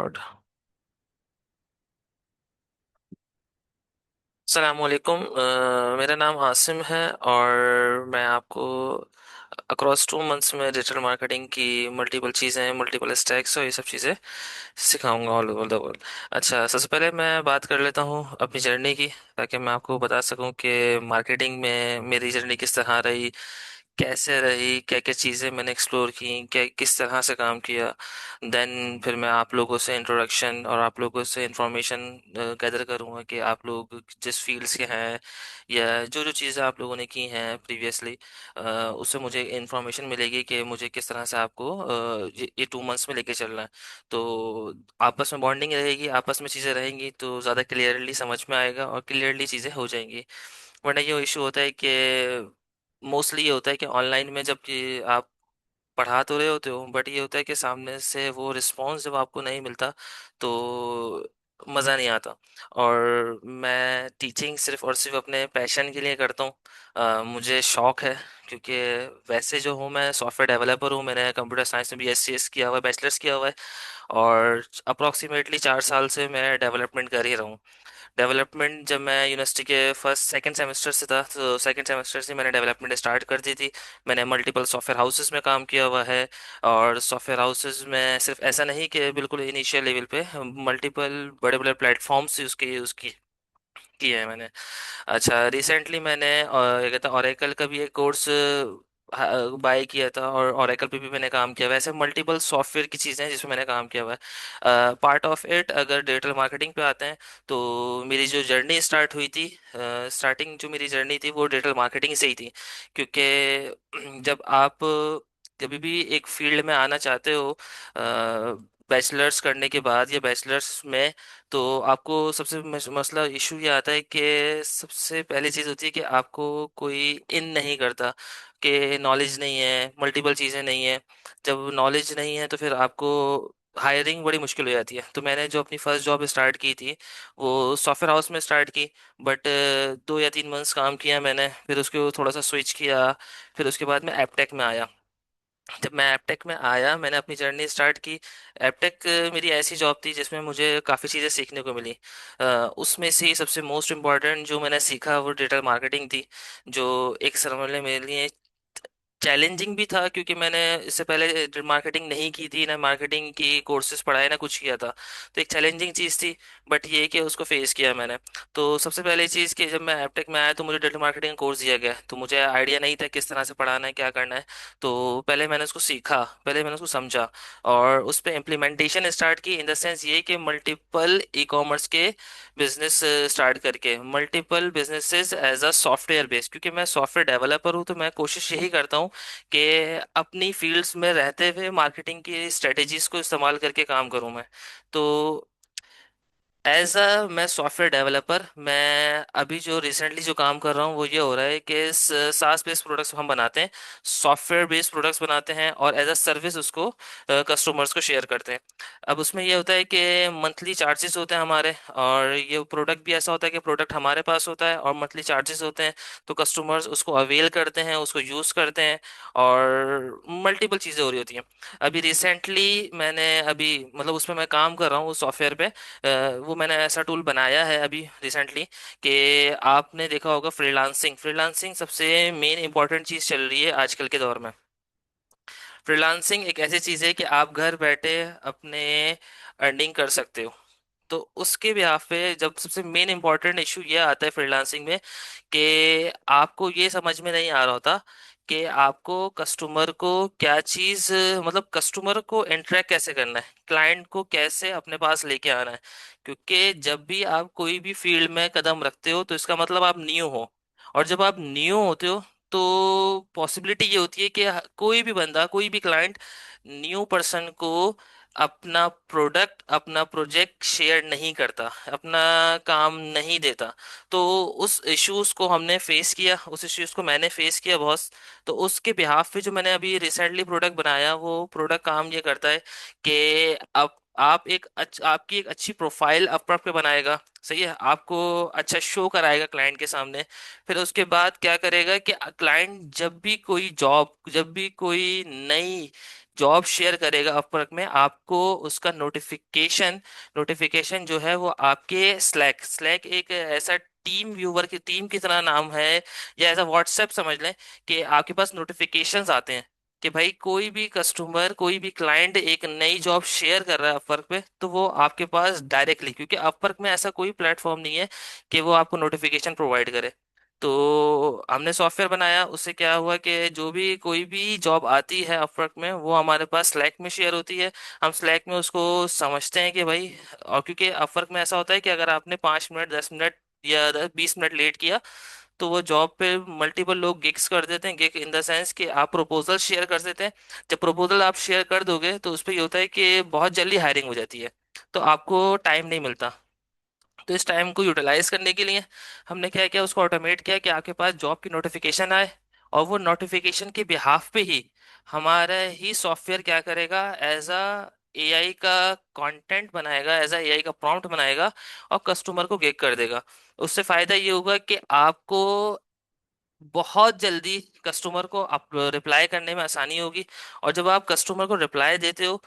Record. अस्सलामुअलैकुम। मेरा नाम आसिम है और मैं आपको अक्रॉस 2 मंथ्स में डिजिटल मार्केटिंग की मल्टीपल चीज़ें, मल्टीपल स्टैक्स और ये सब चीज़ें सिखाऊंगा ऑल ओवर द वर्ल्ड। अच्छा, सबसे पहले मैं बात कर लेता हूँ अपनी जर्नी की, ताकि मैं आपको बता सकूँ कि मार्केटिंग में मेरी जर्नी किस तरह रही, कैसे रही, क्या क्या चीज़ें मैंने एक्सप्लोर की, क्या किस तरह से काम किया। देन फिर मैं आप लोगों से इंट्रोडक्शन और आप लोगों से इंफॉर्मेशन गैदर करूँगा कि आप लोग जिस फील्ड्स के हैं या जो जो चीज़ें आप लोगों ने की हैं प्रीवियसली, उससे मुझे इंफॉर्मेशन मिलेगी कि मुझे किस तरह से आपको ये 2 मंथ्स में लेके चलना है। तो आपस में बॉन्डिंग रहेगी, आपस में चीज़ें रहेंगी तो ज़्यादा क्लियरली समझ में आएगा और क्लियरली चीज़ें हो जाएंगी। वरना ये इशू होता है कि मोस्टली ये होता है कि ऑनलाइन में जब कि आप पढ़ा तो रहे होते हो, बट ये होता है कि सामने से वो रिस्पॉन्स जब आपको नहीं मिलता तो मज़ा नहीं आता। और मैं टीचिंग सिर्फ और सिर्फ अपने पैशन के लिए करता हूँ। मुझे शौक है, क्योंकि वैसे जो हूँ मैं सॉफ्टवेयर डेवलपर हूँ। मैंने कंप्यूटर साइंस में BSc किया हुआ है, बैचलर्स किया हुआ है। और अप्रॉक्सीमेटली 4 साल से मैं डेवलपमेंट कर ही रहा हूँ। डेवलपमेंट जब मैं यूनिवर्सिटी के फर्स्ट सेकंड सेमेस्टर से था, तो सेकंड सेमेस्टर से मैंने डेवलपमेंट स्टार्ट कर दी थी। मैंने मल्टीपल सॉफ्टवेयर हाउसेस में काम किया हुआ है। और सॉफ्टवेयर हाउसेस में सिर्फ ऐसा नहीं कि बिल्कुल इनिशियल लेवल पे, मल्टीपल बड़े बड़े प्लेटफॉर्म्स उसके उसकी किए हैं मैंने। अच्छा, रिसेंटली मैंने क्या कहता है, ओरेकल का भी एक कोर्स बाय किया था और ओरेकल पे भी मैंने काम किया हुआ है। ऐसे मल्टीपल सॉफ्टवेयर की चीज़ें हैं जिसमें मैंने काम किया हुआ है। पार्ट ऑफ इट, अगर डिजिटल मार्केटिंग पे आते हैं तो मेरी जो जर्नी स्टार्ट हुई थी, स्टार्टिंग जो मेरी जर्नी थी वो डिजिटल मार्केटिंग से ही थी। क्योंकि जब आप कभी भी एक फील्ड में आना चाहते हो बैचलर्स करने के बाद या बैचलर्स में, तो आपको सबसे मसला इशू ये आता है कि सबसे पहली चीज़ होती है कि आपको कोई इन नहीं करता, कि नॉलेज नहीं है, मल्टीपल चीज़ें नहीं है। जब नॉलेज नहीं है तो फिर आपको हायरिंग बड़ी मुश्किल हो जाती है। तो मैंने जो अपनी फर्स्ट जॉब स्टार्ट की थी वो सॉफ्टवेयर हाउस में स्टार्ट की। बट 2 या 3 मंथ्स काम किया मैंने, फिर उसको थोड़ा सा स्विच किया। फिर उसके बाद मैं एपटेक में आया। जब मैं एपटेक में आया, मैंने अपनी जर्नी स्टार्ट की। एपटेक मेरी ऐसी जॉब थी जिसमें मुझे काफ़ी चीज़ें सीखने को मिली। उसमें से ही सबसे मोस्ट इम्पॉर्टेंट जो मैंने सीखा वो डिजिटल मार्केटिंग थी, जो एक समय मेरे लिए चैलेंजिंग भी था, क्योंकि मैंने इससे पहले मार्केटिंग नहीं की थी, ना मार्केटिंग की कोर्सेज पढ़ाए, ना कुछ किया था। तो एक चैलेंजिंग चीज़ थी। बट ये कि उसको फेस किया मैंने। तो सबसे पहली चीज़ कि जब मैं एपटेक में आया तो मुझे डिजिटल मार्केटिंग कोर्स दिया गया, तो मुझे आइडिया नहीं था किस तरह से पढ़ाना है, क्या करना है। तो पहले मैंने उसको सीखा, पहले मैंने उसको समझा और उस पर इम्प्लीमेंटेशन स्टार्ट की। इन द सेंस ये कि मल्टीपल ई कॉमर्स के बिजनेस स्टार्ट करके multiple businesses as a software based, क्योंकि मैं सॉफ्टवेयर डेवलपर हूँ तो मैं कोशिश यही करता हूँ कि अपनी फील्ड्स में रहते हुए मार्केटिंग की स्ट्रेटेजीज को इस्तेमाल करके काम करूँ मैं। तो एज अ मैं सॉफ्टवेयर डेवलपर, मैं अभी जो रिसेंटली जो काम कर रहा हूँ वो ये हो रहा है कि सास बेस्ड प्रोडक्ट्स हम बनाते हैं, सॉफ्टवेयर बेस्ड प्रोडक्ट्स बनाते हैं और एज अ सर्विस उसको कस्टमर्स को शेयर करते हैं। अब उसमें ये होता है कि मंथली चार्जेस होते हैं हमारे, और ये प्रोडक्ट भी ऐसा होता है कि प्रोडक्ट हमारे पास होता है और मंथली चार्जेस होते हैं। तो कस्टमर्स उसको अवेल करते हैं, उसको यूज़ करते हैं और मल्टीपल चीज़ें हो रही होती हैं। अभी रिसेंटली मैंने अभी मतलब उसमें मैं काम कर रहा हूँ उस सॉफ्टवेयर पे। वो मैंने ऐसा टूल बनाया है अभी रिसेंटली कि आपने देखा होगा, फ्रीलांसिंग फ्रीलांसिंग सबसे मेन इंपॉर्टेंट चीज़ चल रही है आजकल के दौर में। फ्रीलांसिंग एक ऐसी चीज़ है कि आप घर बैठे अपने अर्निंग कर सकते हो। तो उसके बिहाफ पे जब सबसे मेन इंपॉर्टेंट इशू ये आता है फ्रीलांसिंग में, कि आपको ये समझ में नहीं आ रहा होता कि आपको कस्टमर को क्या चीज़, मतलब कस्टमर को इंटरेक्ट कैसे करना है, क्लाइंट को कैसे अपने पास लेके आना है। क्योंकि जब भी आप कोई भी फील्ड में कदम रखते हो तो इसका मतलब आप न्यू हो। और जब आप न्यू होते हो तो पॉसिबिलिटी ये होती है कि कोई भी बंदा, कोई भी क्लाइंट न्यू पर्सन को अपना प्रोडक्ट, अपना प्रोजेक्ट शेयर नहीं करता, अपना काम नहीं देता। तो उस इश्यूज को हमने फेस किया, उस इश्यूज को मैंने फेस किया बॉस। तो उसके बिहाफ पे जो मैंने अभी रिसेंटली प्रोडक्ट बनाया, वो प्रोडक्ट काम ये करता है कि आप आपकी एक अच्छी प्रोफाइल अपवर्क पे बनाएगा, सही है, आपको अच्छा शो कराएगा क्लाइंट के सामने। फिर उसके बाद क्या करेगा कि क्लाइंट जब भी कोई जॉब, जब भी कोई नई जॉब शेयर करेगा अपवर्क में, आपको उसका नोटिफिकेशन नोटिफिकेशन जो है वो आपके स्लैक स्लैक एक ऐसा टीम व्यूवर की टीम की तरह नाम है, या ऐसा व्हाट्सएप समझ लें, कि आपके पास नोटिफिकेशंस आते हैं कि भाई कोई भी कस्टमर, कोई भी क्लाइंट एक नई जॉब शेयर कर रहा है अपवर्क पे, तो वो आपके पास डायरेक्टली, क्योंकि अपवर्क में ऐसा कोई प्लेटफॉर्म नहीं है कि वो आपको नोटिफिकेशन प्रोवाइड करे। तो हमने सॉफ्टवेयर बनाया, उससे क्या हुआ कि जो भी कोई भी जॉब आती है अपवर्क में वो हमारे पास स्लैक में शेयर होती है। हम स्लैक में उसको समझते हैं कि भाई, और क्योंकि अपवर्क में ऐसा होता है कि अगर आपने 5 मिनट 10 मिनट या 20 मिनट लेट किया, तो वो जॉब पे मल्टीपल लोग गिग्स कर देते हैं। गिग इन द सेंस कि आप प्रपोजल शेयर कर देते हैं। जब प्रपोजल आप शेयर कर दोगे तो उस पर ये होता है कि बहुत जल्दी हायरिंग हो जाती है, तो आपको टाइम नहीं मिलता। तो इस टाइम को यूटिलाइज करने के लिए हमने क्या किया, उसको ऑटोमेट किया कि आपके पास जॉब की नोटिफिकेशन आए, और वो नोटिफिकेशन के बिहाफ पे ही हमारा ही सॉफ्टवेयर क्या करेगा, एज अ एआई का कंटेंट बनाएगा, एज अ एआई का प्रॉम्प्ट बनाएगा, और कस्टमर को गेग कर देगा। उससे फायदा ये होगा कि आपको बहुत जल्दी कस्टमर को आप रिप्लाई करने में आसानी होगी। और जब आप कस्टमर को रिप्लाई देते हो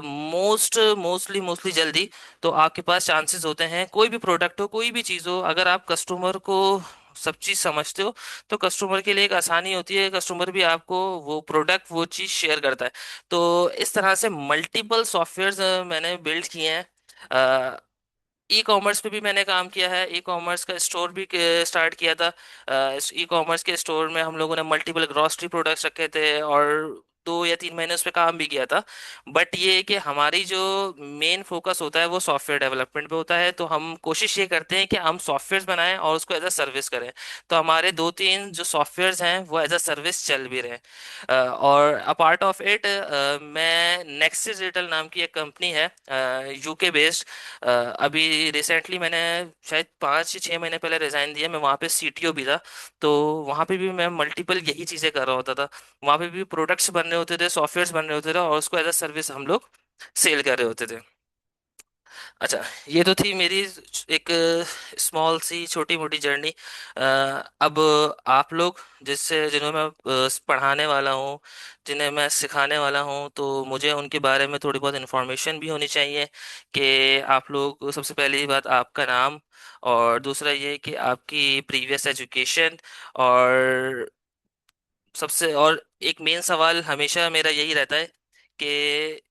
मोस्टली जल्दी, तो आपके पास चांसेस होते हैं, कोई भी प्रोडक्ट हो कोई भी चीज़ हो, अगर आप कस्टमर को सब चीज़ समझते हो, तो कस्टमर के लिए एक आसानी होती है, कस्टमर भी आपको वो प्रोडक्ट वो चीज़ शेयर करता है। तो इस तरह से मल्टीपल सॉफ्टवेयर्स मैंने बिल्ड किए हैं। ई कॉमर्स पे भी मैंने काम किया है, ई कॉमर्स का स्टोर भी स्टार्ट किया था। ई कॉमर्स के स्टोर में हम लोगों ने मल्टीपल ग्रॉसरी प्रोडक्ट्स रखे थे, और 2 या 3 महीने उस पर काम भी किया था। बट ये है कि हमारी जो मेन फोकस होता है वो सॉफ्टवेयर डेवलपमेंट पे होता है, तो हम कोशिश ये करते हैं कि हम सॉफ्टवेयर बनाएं और उसको एज अ सर्विस करें। तो हमारे 2-3 जो सॉफ्टवेयर्स हैं वो एज अ सर्विस चल भी रहे हैं। और अपार्ट ऑफ इट, मैं नेक्सिस डिजिटल नाम की एक कंपनी है, यूके बेस्ड। अभी रिसेंटली मैंने शायद 5 या 6 महीने पहले रिजाइन दिया, मैं वहाँ पे सीटीओ भी था। तो वहाँ पे भी मैं मल्टीपल यही चीज़ें कर रहा होता था। वहाँ पे भी प्रोडक्ट्स बन रहे होते थे, सॉफ्टवेयर्स बन रहे होते थे, और उसको एज अ सर्विस हम लोग सेल कर रहे होते थे। अच्छा, ये तो थी मेरी एक स्मॉल सी छोटी मोटी जर्नी। अब आप लोग जिन्हें मैं पढ़ाने वाला हूँ, जिन्हें मैं सिखाने वाला हूँ, तो मुझे उनके बारे में थोड़ी बहुत इन्फॉर्मेशन भी होनी चाहिए। कि आप लोग, सबसे पहली बात आपका नाम, और दूसरा ये कि आपकी प्रीवियस एजुकेशन, और सबसे और एक मेन सवाल हमेशा मेरा यही रहता है कि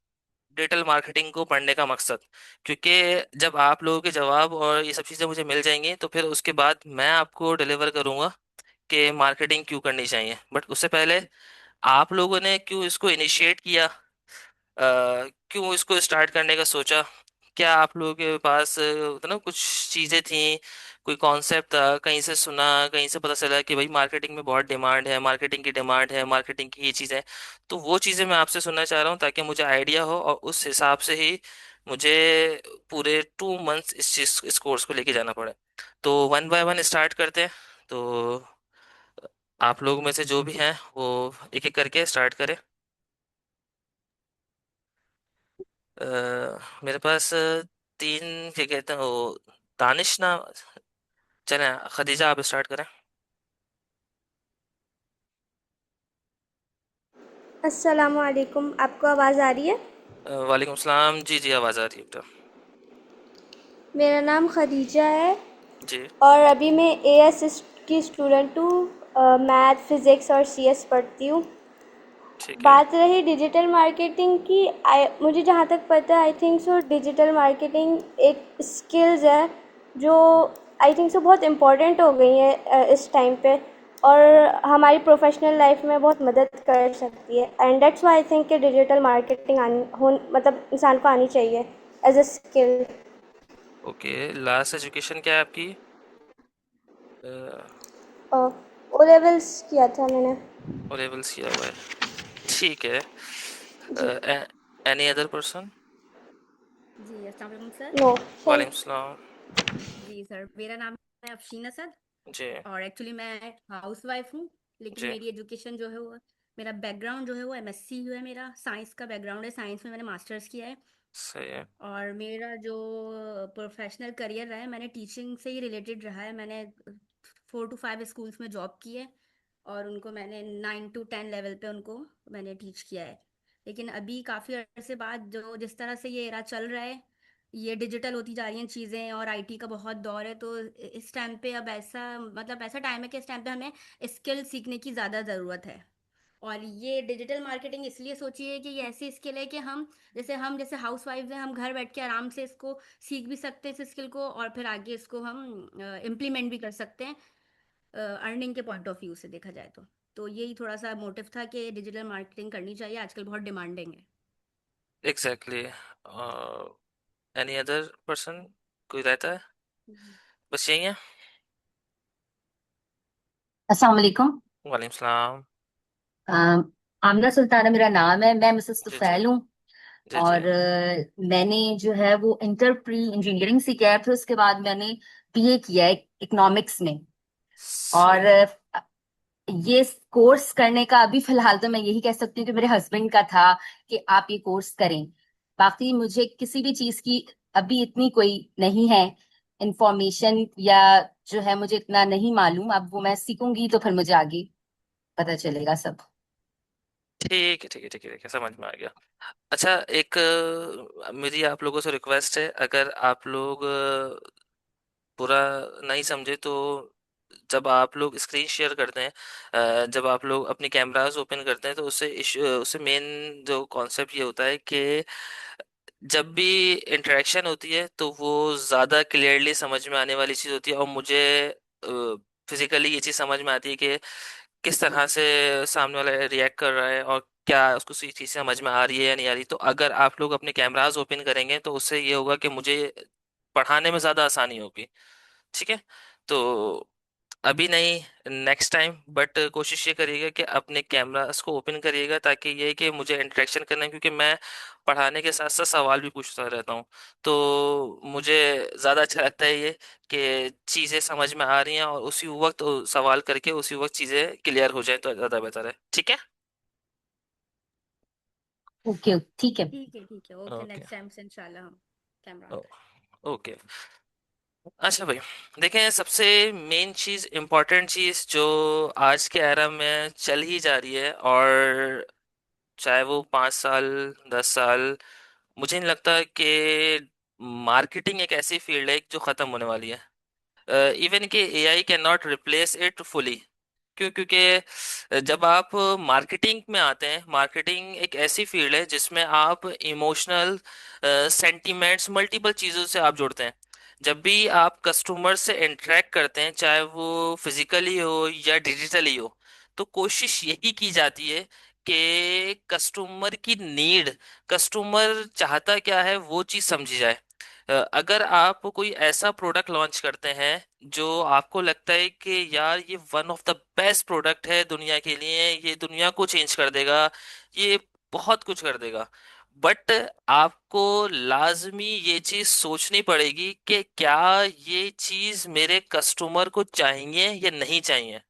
डिजिटल मार्केटिंग को पढ़ने का मकसद। क्योंकि जब आप लोगों के जवाब और ये सब चीज़ें मुझे मिल जाएंगी, तो फिर उसके बाद मैं आपको डिलीवर करूंगा कि मार्केटिंग क्यों करनी चाहिए। बट उससे पहले आप लोगों ने क्यों इसको इनिशिएट किया, क्यों इसको स्टार्ट करने का सोचा? क्या आप लोगों के पास ना कुछ चीज़ें थी, कोई कॉन्सेप्ट था, कहीं से सुना, कहीं से पता चला कि भाई मार्केटिंग में बहुत डिमांड है, मार्केटिंग की डिमांड है, मार्केटिंग की ये चीज़ है? तो वो चीज़ें मैं आपसे सुनना चाह रहा हूँ, ताकि मुझे आइडिया हो, और उस हिसाब से ही मुझे पूरे 2 मंथ्स इस कोर्स को लेके जाना पड़े। तो वन बाय वन स्टार्ट करते हैं। तो आप लोग में से जो भी हैं वो एक एक करके स्टार्ट करें। मेरे पास 3, क्या कहते हैं वो, दानिश ना, चलें खदीजा आप स्टार्ट करें। अस्सलाम वालेकुम, आपको आवाज़ आ रही है? वालेकुम सलाम, जी जी आवाज़ आ रही है बेटा। मेरा नाम खदीजा है जी। और अभी मैं एएस की स्टूडेंट हूँ। मैथ, फिज़िक्स और सीएस पढ़ती हूँ। ठीक है। बात रही डिजिटल मार्केटिंग की, मुझे जहाँ तक पता है I think so digital marketing एक स्किल्स है जो आई थिंक सो बहुत इम्पोर्टेंट हो गई है इस टाइम पे, और हमारी प्रोफेशनल लाइफ में बहुत मदद कर सकती है। And that's why I think कि डिजिटल मार्केटिंग आनी हो, मतलब इंसान को आनी चाहिए as a skill. Okay, last education क्या है आपकी? ओ लेवल्स किया था मैंने। ओ लेवल्स किया हुआ है, ठीक है। जी। Any other person? जी, अस्सलाम वालेकुम सर। नो। थैंक। वालेकुम सलाम। जी सर, मेरा नाम है अफशीन असद जी और एक्चुअली मैं हाउस वाइफ हूँ। लेकिन जी। मेरी एजुकेशन जो है वो, मेरा बैकग्राउंड जो है वो एमएससी है, मेरा साइंस का बैकग्राउंड है, साइंस में मैंने मास्टर्स किया है। सही है। और मेरा जो प्रोफेशनल करियर रहा है, मैंने टीचिंग से ही रिलेटेड रहा है। मैंने 4 to 5 स्कूल्स में जॉब की है और उनको मैंने 9 to 10 लेवल पे उनको मैंने टीच किया है। लेकिन अभी काफी अरसे बाद जो जिस तरह से ये एरा चल रहा है, ये डिजिटल होती जा रही हैं चीजें और आईटी का बहुत दौर है, तो इस टाइम पे अब ऐसा मतलब ऐसा टाइम है कि इस टाइम पे हमें स्किल सीखने की ज्यादा जरूरत है। और ये डिजिटल मार्केटिंग इसलिए सोची है कि ये ऐसी स्किल है कि हम जैसे हाउस वाइफ हैं, हम घर बैठ के आराम से इसको सीख भी सकते हैं इस स्किल को, और फिर आगे इसको हम इम्प्लीमेंट भी कर सकते हैं अर्निंग के पॉइंट ऑफ व्यू से देखा जाए तो यही थोड़ा सा मोटिव था कि डिजिटल मार्केटिंग करनी चाहिए, आजकल बहुत डिमांडिंग है। एग्जैक्टली। एनी अदर पर्सन कोई रहता है? हम्म। बस यही है। अस्सलाम वालेकुम। वालेकुम सलाम। आमना सुल्ताना मेरा नाम है, मैं मिसेस जी जी। तुफैल हूँ। जी जी। और मैंने जो है वो इंटर प्री इंजीनियरिंग से किया है, फिर उसके बाद मैंने बीए किया है इकोनॉमिक्स में। और सही। ये कोर्स करने का अभी फिलहाल तो मैं यही कह सकती हूँ कि मेरे हस्बैंड का था कि आप ये कोर्स करें। बाकी मुझे किसी भी चीज की अभी इतनी कोई नहीं है इंफॉर्मेशन, या जो है मुझे इतना नहीं मालूम। अब वो मैं सीखूंगी तो फिर मुझे आगे पता चलेगा सब। ठीक है ठीक है ठीक है ठीक है, समझ में आ गया। अच्छा, एक मेरी आप लोगों से रिक्वेस्ट है, अगर आप लोग पूरा नहीं समझे तो जब आप लोग स्क्रीन शेयर करते हैं, जब आप लोग अपने कैमरास ओपन करते हैं तो उससे मेन जो कॉन्सेप्ट ये होता है कि जब भी इंटरेक्शन होती है तो वो ज़्यादा क्लियरली समझ में आने वाली चीज़ होती है, और मुझे फिजिकली ये चीज़ समझ में आती है कि किस तरह से सामने वाला रिएक्ट कर रहा है और क्या उसको सी चीज़ समझ में आ रही है या नहीं आ रही। तो अगर आप लोग अपने कैमरास ओपन करेंगे तो उससे ये होगा कि मुझे पढ़ाने में ज़्यादा आसानी होगी। ठीक है? तो अभी नहीं, नेक्स्ट टाइम, बट कोशिश ये करिएगा कि अपने कैमरास को ओपन करिएगा, ताकि ये है कि मुझे इंटरेक्शन करना है, क्योंकि मैं पढ़ाने के साथ साथ सवाल भी पूछता रहता हूँ। तो मुझे ज़्यादा अच्छा लगता है ये कि चीज़ें समझ में आ रही हैं और उसी वक्त सवाल करके उसी वक्त चीज़ें क्लियर हो जाए तो ज़्यादा बेहतर है। ठीक है? ओके, ठीक है। ठीक है, ओके, ओके। नेक्स्ट टाइम से इंशाल्लाह हम कैमरा ऑन करें। ओके। अच्छा भाई, देखें, सबसे मेन चीज़, इम्पोर्टेंट चीज़ जो आज के एरा में चल ही जा रही है, और चाहे वो 5 साल 10 साल, मुझे नहीं लगता कि मार्केटिंग एक ऐसी फील्ड है जो ख़त्म होने वाली है। इवन कि AI can not replace it fully. क्यों? क्योंकि जब आप मार्केटिंग में आते हैं, मार्केटिंग एक ऐसी फील्ड है जिसमें आप इमोशनल सेंटिमेंट्स, मल्टीपल चीज़ों से आप जुड़ते हैं। जब भी आप कस्टमर से इंटरेक्ट करते हैं, चाहे वो फिजिकली हो या डिजिटली हो, तो कोशिश यही की जाती है कि कस्टमर की नीड, कस्टमर चाहता क्या है, वो चीज़ समझी जाए। अगर आप कोई ऐसा प्रोडक्ट लॉन्च करते हैं जो आपको लगता है कि यार ये one of the best product है दुनिया के लिए, ये दुनिया को चेंज कर देगा, ये बहुत कुछ कर देगा, बट आपको लाजमी ये चीज सोचनी पड़ेगी कि क्या ये चीज मेरे कस्टमर को चाहिए या नहीं चाहिए।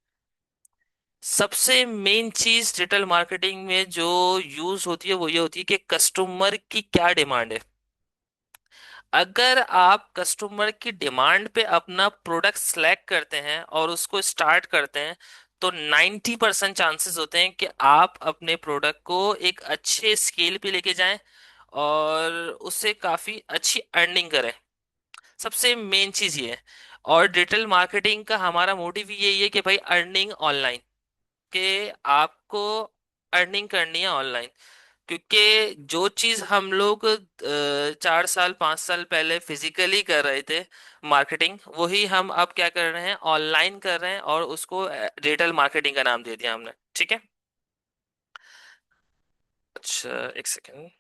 सबसे मेन चीज डिजिटल मार्केटिंग में जो यूज होती है वो ये होती है कि कस्टमर की क्या डिमांड है। अगर आप कस्टमर की डिमांड पे अपना प्रोडक्ट सेलेक्ट करते हैं और उसको स्टार्ट करते हैं, तो 90% चांसेस होते हैं कि आप अपने प्रोडक्ट को एक अच्छे स्केल पे लेके जाएं और उससे काफी अच्छी अर्निंग करें। सबसे मेन चीज ये है। और डिजिटल मार्केटिंग का हमारा मोटिव यही है कि भाई अर्निंग ऑनलाइन, कि आपको अर्निंग करनी है ऑनलाइन। क्योंकि जो चीज हम लोग 4 साल 5 साल पहले फिजिकली कर रहे थे, मार्केटिंग, वही हम अब क्या कर रहे हैं, ऑनलाइन कर रहे हैं, और उसको डिजिटल मार्केटिंग का नाम दे दिया हमने। ठीक है? अच्छा, एक सेकेंड।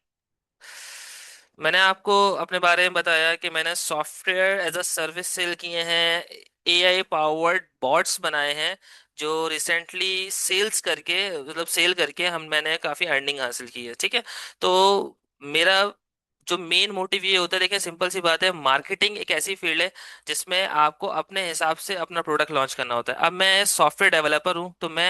मैंने आपको अपने बारे में बताया कि मैंने software as a service sell किए हैं, एआई पावर्ड बॉट्स बनाए हैं, जो रिसेंटली सेल्स करके, मतलब सेल करके मैंने काफी अर्निंग हासिल की है। ठीक है? तो मेरा जो मेन मोटिव ये होता है, देखिए सिंपल सी बात है, मार्केटिंग एक ऐसी फील्ड है जिसमें आपको अपने हिसाब से अपना प्रोडक्ट लॉन्च करना होता है। अब मैं सॉफ्टवेयर डेवलपर हूँ तो मैं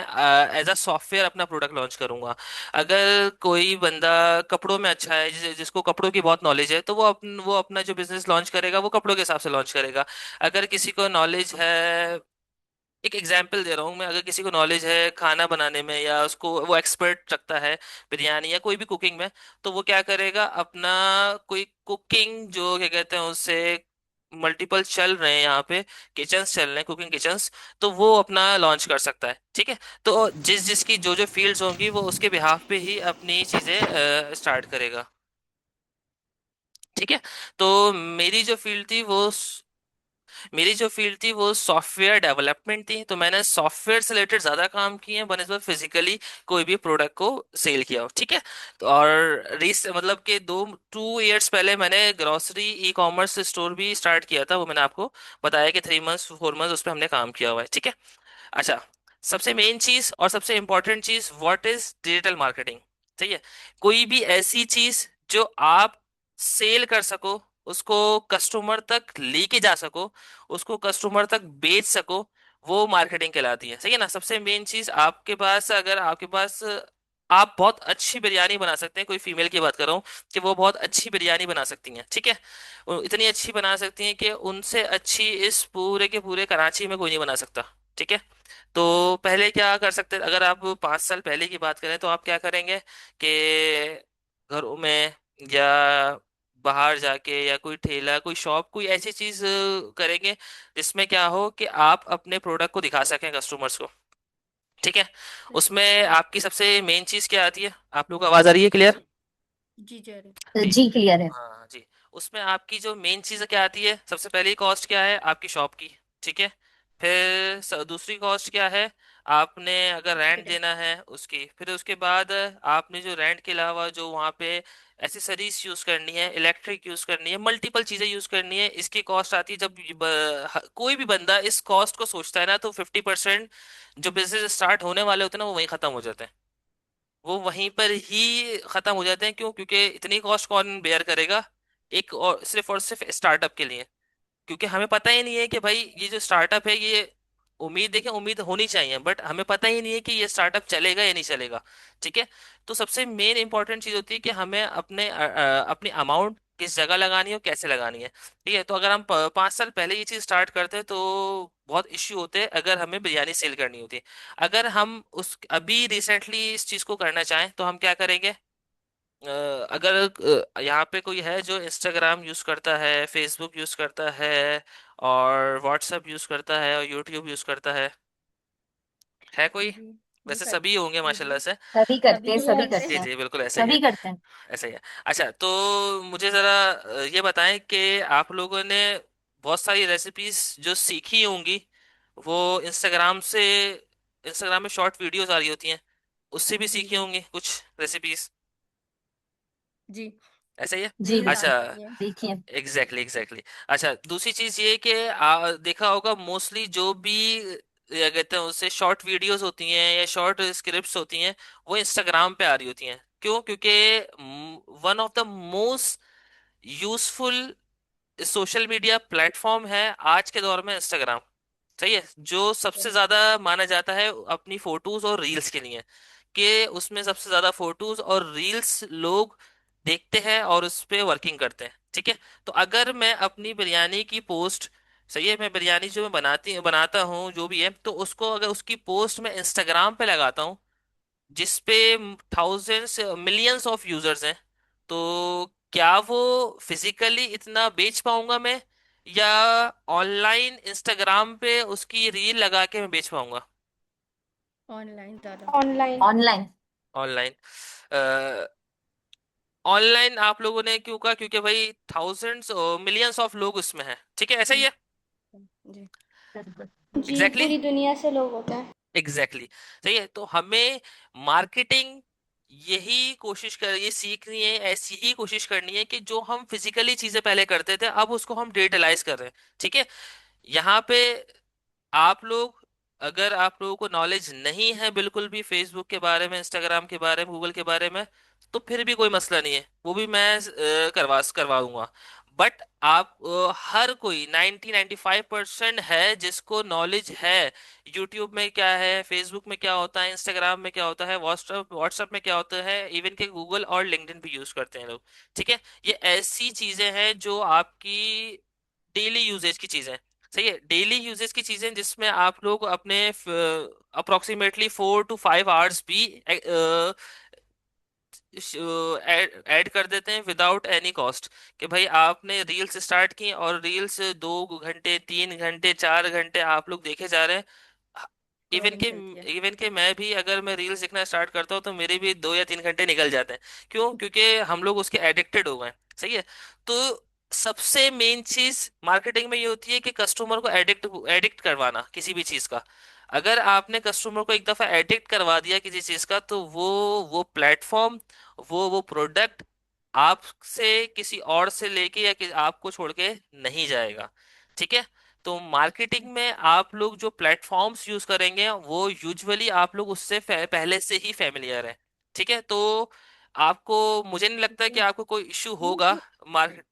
एज अ सॉफ्टवेयर अपना प्रोडक्ट लॉन्च करूंगा। अगर कोई बंदा कपड़ों में अच्छा है, जिसको कपड़ों की बहुत नॉलेज है, तो वो अपना जो बिजनेस लॉन्च करेगा वो कपड़ों के हिसाब से लॉन्च करेगा। अगर किसी को नॉलेज है एक एग्जाम्पल दे रहा हूँ मैं, अगर किसी को नॉलेज है खाना बनाने में, या उसको वो एक्सपर्ट रखता है बिरयानी या कोई भी कुकिंग में, तो वो क्या करेगा, अपना कोई कुकिंग जो क्या कहते हैं उससे, मल्टीपल चल रहे हैं यहाँ पे, किचन्स चल रहे हैं, कुकिंग किचन्स, तो वो अपना लॉन्च कर सकता है। ठीक है, तो जिस जिसकी जो जो फील्ड्स होंगी वो उसके बिहाफ पे ही अपनी चीज़ें स्टार्ट करेगा। ठीक है, तो मेरी जो फील्ड थी वो मेरी जो फील्ड थी वो सॉफ्टवेयर डेवलपमेंट थी, तो मैंने सॉफ्टवेयर से रिलेटेड ज्यादा काम किए हैं बनस्बत फिजिकली कोई भी प्रोडक्ट को सेल किया हो। ठीक है, तो और रीस मतलब कि 2 2 इयर्स पहले मैंने ग्रोसरी ई कॉमर्स स्टोर भी स्टार्ट किया था, वो मैंने आपको बताया कि 3 मंथ्स 4 मंथ्स उस पर हमने काम किया हुआ है। ठीक है, अच्छा, सबसे मेन चीज और सबसे इंपॉर्टेंट चीज, व्हाट इज डिजिटल मार्केटिंग। सही है, कोई भी ऐसी चीज जो आप सेल कर सको, उसको कस्टमर तक लेके जा सको, उसको कस्टमर तक बेच सको, वो मार्केटिंग कहलाती है। सही है ना, सबसे मेन चीज आपके पास, अगर आपके पास, आप बहुत अच्छी बिरयानी बना सकते हैं, कोई फीमेल की बात कर रहा हूँ कि वो बहुत अच्छी बिरयानी बना सकती हैं। ठीक है, वो इतनी अच्छी बना सकती हैं कि उनसे अच्छी इस पूरे के पूरे कराची में कोई नहीं बना सकता। ठीक है, तो पहले क्या कर सकते हैं, अगर आप 5 साल पहले की बात करें तो आप क्या करेंगे कि घरों में, या बाहर जाके, या कोई ठेला, कोई शॉप, कोई ऐसी चीज करेंगे जिसमें क्या हो कि आप अपने प्रोडक्ट को दिखा सकें कस्टमर्स को। ठीक है, उसमें आपकी सबसे मेन चीज क्या आती है, आप लोग को आवाज आ रही है क्लियर? जी जरूर। जी, जी क्लियर है। हाँ जी, उसमें आपकी जो मेन चीज़ क्या आती है, सबसे पहली कॉस्ट क्या है, आपकी शॉप की। ठीक है, फिर दूसरी कॉस्ट क्या है, आपने अगर रेंट मार्केटिंग। देना है उसकी, फिर उसके बाद आपने जो रेंट के अलावा जो वहाँ पे एसेसरीज यूज़ करनी है, इलेक्ट्रिक यूज़ करनी है, मल्टीपल चीज़ें यूज़ करनी है, इसकी कॉस्ट आती है। जब कोई भी बंदा इस कॉस्ट को सोचता है ना, तो 50% जो बिजनेस स्टार्ट होने वाले होते हैं ना, वो वहीं ख़त्म हो जाते हैं, वो वहीं पर ही खत्म हो जाते हैं। क्यों? क्योंकि इतनी कॉस्ट कौन बेयर करेगा, एक और सिर्फ स्टार्टअप के लिए। क्योंकि हमें पता ही नहीं है कि भाई ये जो स्टार्टअप है ये, उम्मीद देखें, उम्मीद होनी चाहिए, बट हमें पता ही नहीं है कि ये स्टार्टअप चलेगा या नहीं चलेगा। ठीक है, तो सबसे मेन इंपॉर्टेंट चीज होती है कि हमें अपनी अमाउंट किस जगह लगानी है और कैसे लगानी है। ठीक है, तो अगर हम 5 साल पहले ये चीज स्टार्ट करते हैं तो बहुत इश्यू होते हैं अगर हमें बिरयानी सेल करनी होती है। अगर हम उस अभी रिसेंटली इस चीज को करना चाहें तो हम क्या करेंगे, अगर यहाँ पे कोई है जो इंस्टाग्राम यूज करता है, फेसबुक यूज करता है, और व्हाट्सएप यूज करता है, और यूट्यूब यूज करता है कोई? जी। जी वैसे कर। सभी होंगे जी माशाल्लाह जी। से। सभी करते सभी हैं, यूज सभी करते जी करते हैं। हैं, जी, बिल्कुल ऐसा ही है, सभी करते हैं। ऐसा ही है। अच्छा, तो मुझे ज़रा ये बताएं कि आप लोगों ने बहुत सारी रेसिपीज जो सीखी होंगी, वो इंस्टाग्राम में शॉर्ट वीडियोस आ रही होती हैं, उससे भी जी सीखी जी। होंगी कुछ रेसिपीज, जी। ऐसा ही है? जी रील्स बिल्कुल। अच्छा, आती है। देखिए। एग्जैक्टली। अच्छा, दूसरी चीज ये कि देखा होगा मोस्टली जो भी क्या कहते हैं उससे शॉर्ट वीडियोस होती हैं या शॉर्ट स्क्रिप्ट्स होती हैं, वो इंस्टाग्राम पे आ रही होती हैं। क्यों? क्योंकि one of the most useful social media platform है आज के दौर में इंस्टाग्राम। सही है, जो सबसे सही। ज्यादा माना जाता है अपनी फोटोज और रील्स के लिए, कि उसमें सबसे ज्यादा फोटोज और रील्स लोग देखते हैं और उस पे वर्किंग करते हैं। ठीक है, तो अगर मैं अपनी बिरयानी की पोस्ट, सही है, मैं बिरयानी जो मैं बनाता हूँ जो भी है, तो उसको अगर उसकी पोस्ट मैं इंस्टाग्राम पे लगाता हूँ, जिसपे थाउजेंड्स मिलियंस ऑफ यूजर्स हैं, तो क्या वो फिजिकली इतना बेच पाऊंगा मैं, या ऑनलाइन इंस्टाग्राम पे उसकी रील लगा के मैं बेच पाऊंगा? ऑनलाइन ज़्यादा। ऑनलाइन। ऑनलाइन। ऑनलाइन। ऑनलाइन आप लोगों ने क्यों कहा? क्योंकि भाई थाउजेंड्स मिलियंस ऑफ लोग उसमें हैं। ठीक है, ऐसा ही जी। है। जी। बिल्कुल। जी, एग्जैक्टली पूरी दुनिया से लोग होते हैं। एग्जैक्टली सही है, तो हमें मार्केटिंग यही कोशिश कर, ये सीखनी है, ऐसी ही कोशिश करनी है कि जो हम फिजिकली चीजें पहले करते थे अब उसको हम डिजिटलाइज कर रहे हैं। ठीक है, यहाँ पे आप लोग, अगर आप लोगों को नॉलेज नहीं है बिल्कुल भी फेसबुक के बारे में, इंस्टाग्राम के बारे में, गूगल के बारे में, तो फिर भी कोई मसला नहीं है, वो भी मैं करवा दूंगा। बट आप हर कोई 90 95% है जिसको नॉलेज है यूट्यूब में क्या है, फेसबुक में क्या होता है, इंस्टाग्राम में क्या होता है, व्हाट्सएप व्हाट्सएप में क्या होता है, इवन के गूगल और लिंक्डइन भी यूज करते हैं लोग। ठीक है, ये ऐसी चीजें हैं जो आपकी डेली यूजेज की चीजें हैं। सही है, डेली यूजेस की चीजें जिसमें आप लोग अपने अप्रोक्सीमेटली 4 to 5 आवर्स भी ऐड कर देते हैं विदाउट एनी कॉस्ट। कि भाई आपने रील्स स्टार्ट की और रील्स 2 घंटे 3 घंटे 4 घंटे आप लोग देखे जा रहे हैं। इवन स्क्रॉलिंग के चलती है। इवन के मैं भी अगर मैं रील्स देखना स्टार्ट करता हूँ तो मेरे भी 2 या 3 घंटे निकल जाते हैं। क्यों? क्योंकि हम लोग उसके एडिक्टेड हो गए हैं। सही है। तो सबसे मेन चीज मार्केटिंग में ये होती है कि कस्टमर को एडिक्ट एडिक्ट करवाना किसी भी चीज का। अगर आपने कस्टमर को एक दफा एडिक्ट करवा दिया किसी चीज का, तो वो प्लेटफॉर्म, वो प्रोडक्ट आपसे किसी और से लेके या आपको छोड़ के नहीं जाएगा। ठीक है। तो मार्केटिंग में आप लोग जो प्लेटफॉर्म्स यूज करेंगे वो यूजुअली आप लोग उससे पहले से ही फेमिलियर है। ठीक है। तो आपको, मुझे नहीं लगता कि आपको कोई इशू होगा, मार्केट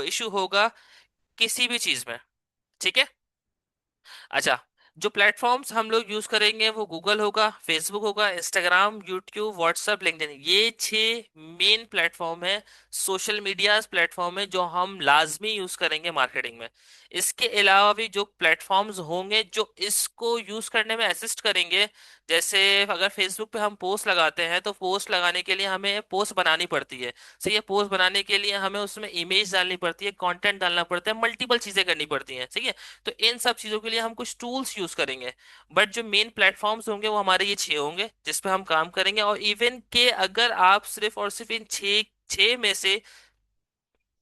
इशू होगा किसी भी चीज में। ठीक है। अच्छा, जो प्लेटफॉर्म्स हम लोग यूज करेंगे वो गूगल होगा, फेसबुक होगा, इंस्टाग्राम, यूट्यूब, व्हाट्सएप, लिंक्डइन, ये 6 मेन प्लेटफॉर्म है, सोशल मीडिया प्लेटफॉर्म है जो हम लाजमी यूज करेंगे मार्केटिंग में। इसके अलावा भी जो प्लेटफॉर्म्स होंगे जो इसको यूज करने में असिस्ट करेंगे, जैसे अगर फेसबुक पे हम पोस्ट लगाते हैं तो पोस्ट लगाने के लिए हमें पोस्ट बनानी पड़ती है। सही है। पोस्ट बनाने के लिए हमें उसमें इमेज डालनी पड़ती है, कंटेंट डालना पड़ता है, मल्टीपल चीजें करनी पड़ती हैं। सही है। तो इन सब चीजों के लिए हम कुछ टूल्स यूज करेंगे। बट जो मेन प्लेटफॉर्म्स होंगे वो हमारे ये 6 होंगे जिस पे हम काम करेंगे। और इवन के अगर आप सिर्फ और सिर्फ इन छह छह में से